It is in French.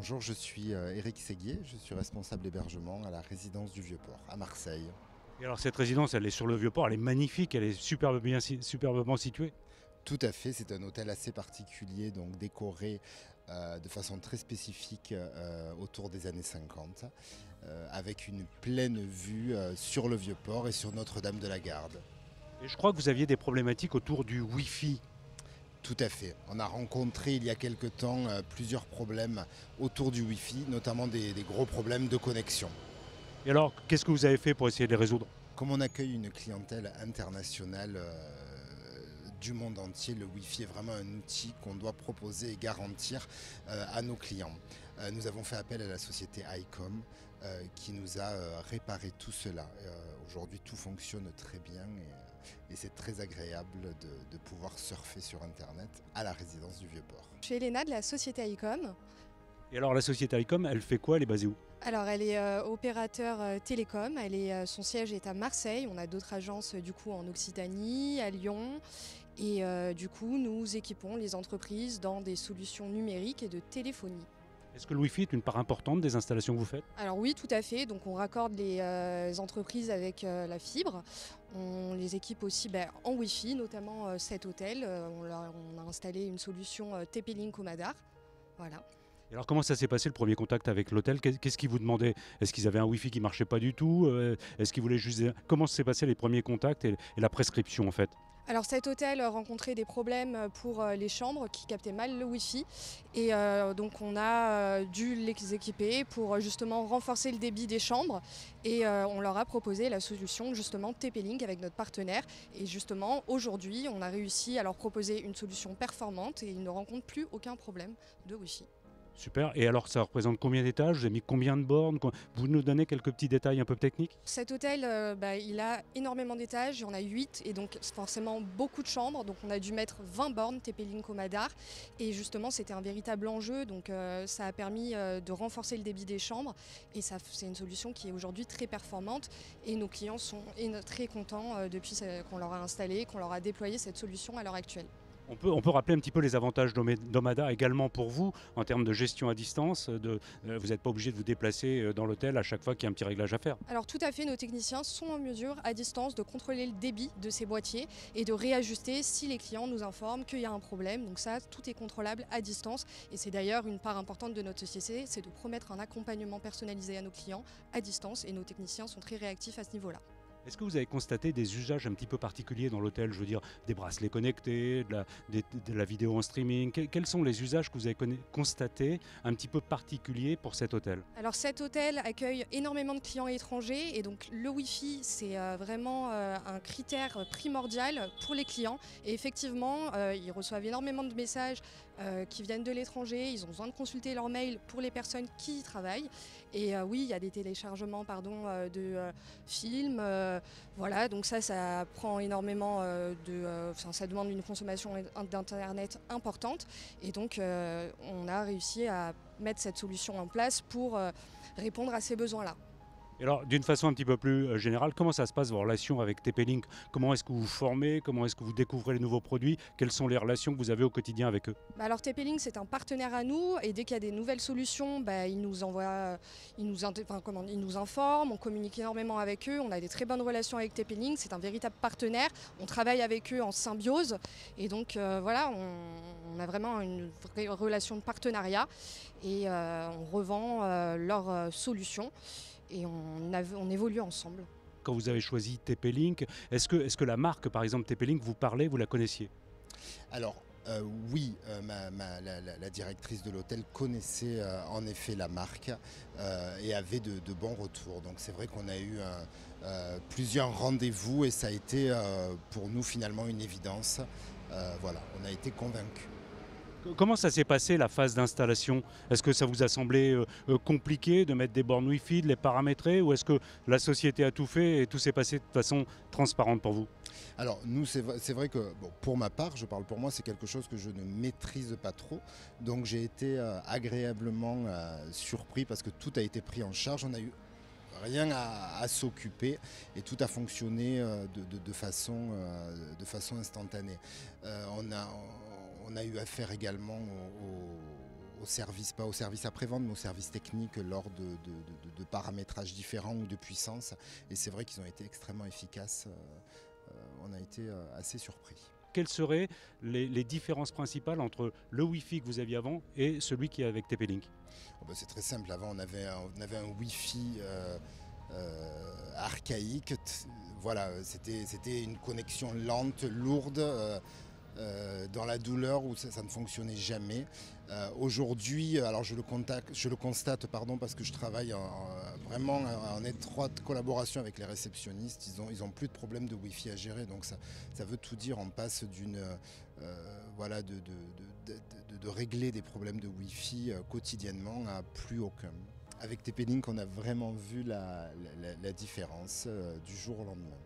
Bonjour, je suis Éric Séguier, je suis responsable hébergement à la résidence du Vieux-Port, à Marseille. Et alors cette résidence, elle est sur le Vieux-Port, elle est magnifique, elle est superbement située. Tout à fait, c'est un hôtel assez particulier, donc décoré de façon très spécifique autour des années 50, avec une pleine vue sur le Vieux-Port et sur Notre-Dame de la Garde. Et je crois que vous aviez des problématiques autour du Wi-Fi. Tout à fait. On a rencontré il y a quelque temps plusieurs problèmes autour du Wi-Fi, notamment des gros problèmes de connexion. Et alors, qu'est-ce que vous avez fait pour essayer de les résoudre? Comme on accueille une clientèle internationale du monde entier, le Wi-Fi est vraiment un outil qu'on doit proposer et garantir à nos clients. Nous avons fait appel à la société ICOM qui nous a réparé tout cela. Aujourd'hui, tout fonctionne très bien et c'est très agréable de pouvoir surfer sur Internet à la résidence du Vieux-Port. Je suis Elena de la société ICOM. Et alors la société ICOM, elle fait quoi? Elle est basée où? Alors elle est opérateur télécom, son siège est à Marseille, on a d'autres agences du coup en Occitanie, à Lyon et du coup nous équipons les entreprises dans des solutions numériques et de téléphonie. Est-ce que le Wi-Fi est une part importante des installations que vous faites? Alors oui, tout à fait, donc on raccorde les entreprises avec la fibre, on les équipe aussi en Wi-Fi, notamment cet hôtel, on a installé une solution TP-Link au Madar, voilà. Et alors comment ça s'est passé le premier contact avec l'hôtel? Qu'est-ce qu'ils vous demandaient? Est-ce qu'ils avaient un Wi-Fi qui marchait pas du tout? Est-ce qu'ils voulaient juste... Comment s'est passé les premiers contacts et la prescription en fait? Alors cet hôtel rencontrait des problèmes pour les chambres qui captaient mal le Wi-Fi et donc on a dû les équiper pour justement renforcer le débit des chambres et on leur a proposé la solution justement TP-Link avec notre partenaire et justement aujourd'hui on a réussi à leur proposer une solution performante et ils ne rencontrent plus aucun problème de Wi-Fi. Super. Et alors ça représente combien d'étages? Vous avez mis combien de bornes? Vous nous donnez quelques petits détails un peu techniques? Cet hôtel, il a énormément d'étages, il y en a 8 et donc forcément beaucoup de chambres. Donc on a dû mettre 20 bornes TP-Link au Madar et justement c'était un véritable enjeu. Donc ça a permis de renforcer le débit des chambres et c'est une solution qui est aujourd'hui très performante et nos clients sont très contents depuis qu'on leur a installé, qu'on leur a déployé cette solution à l'heure actuelle. On peut rappeler un petit peu les avantages d'Omada également pour vous en termes de gestion à distance. Vous n'êtes pas obligé de vous déplacer dans l'hôtel à chaque fois qu'il y a un petit réglage à faire. Alors tout à fait, nos techniciens sont en mesure à distance de contrôler le débit de ces boîtiers et de réajuster si les clients nous informent qu'il y a un problème. Donc ça, tout est contrôlable à distance et c'est d'ailleurs une part importante de notre société, c'est de promettre un accompagnement personnalisé à nos clients à distance et nos techniciens sont très réactifs à ce niveau-là. Est-ce que vous avez constaté des usages un petit peu particuliers dans l'hôtel? Je veux dire, des bracelets connectés, de la vidéo en streaming. Quels sont les usages que vous avez constatés un petit peu particuliers pour cet hôtel? Alors cet hôtel accueille énormément de clients étrangers et donc le Wi-Fi c'est vraiment un critère primordial pour les clients et effectivement ils reçoivent énormément de messages qui viennent de l'étranger, ils ont besoin de consulter leur mail pour les personnes qui y travaillent et oui il y a des téléchargements de films, voilà donc ça prend énormément ça demande une consommation d'internet importante et donc on a réussi à mettre cette solution en place pour répondre à ces besoins-là. Et alors, d'une façon un petit peu plus générale, comment ça se passe vos relations avec TP-Link? Comment est-ce que vous vous formez? Comment est-ce que vous découvrez les nouveaux produits? Quelles sont les relations que vous avez au quotidien avec eux? Alors TP-Link c'est un partenaire à nous et dès qu'il y a des nouvelles solutions, ils nous envoient, ils nous informent, on communique énormément avec eux, on a des très bonnes relations avec TP-Link, c'est un véritable partenaire, on travaille avec eux en symbiose et donc voilà, on a vraiment une vraie relation de partenariat et on revend leurs solutions et on évolue ensemble. Quand vous avez choisi TP-Link, est-ce que la marque, par exemple TP-Link, vous parlait, vous la connaissiez? Alors oui, la directrice de l'hôtel connaissait en effet la marque et avait de bons retours. Donc c'est vrai qu'on a eu plusieurs rendez-vous et ça a été pour nous finalement une évidence. Voilà, on a été convaincus. Comment ça s'est passé la phase d'installation? Est-ce que ça vous a semblé compliqué de mettre des bornes Wi-Fi, de les paramétrer, ou est-ce que la société a tout fait et tout s'est passé de façon transparente pour vous? Alors nous c'est vrai que bon, pour ma part, je parle pour moi, c'est quelque chose que je ne maîtrise pas trop. Donc j'ai été agréablement surpris parce que tout a été pris en charge. On a eu rien à s'occuper et tout a fonctionné de façon instantanée. On a eu affaire également au service, pas au service après-vente, mais au service technique lors de paramétrages différents ou de puissance. Et c'est vrai qu'ils ont été extrêmement efficaces. On a été assez surpris. Quelles seraient les différences principales entre le Wi-Fi que vous aviez avant et celui qui est avec TP-Link? C'est très simple. Avant, on avait un Wi-Fi archaïque. Voilà, c'était une connexion lente, lourde, dans la douleur où ça ne fonctionnait jamais. Aujourd'hui, alors je le constate parce que je travaille vraiment en étroite collaboration avec les réceptionnistes. Ils ont plus de problèmes de Wi-Fi à gérer, donc ça veut tout dire. On passe de régler des problèmes de Wi-Fi quotidiennement à plus aucun. Avec TP-Link, on a vraiment vu la différence du jour au lendemain.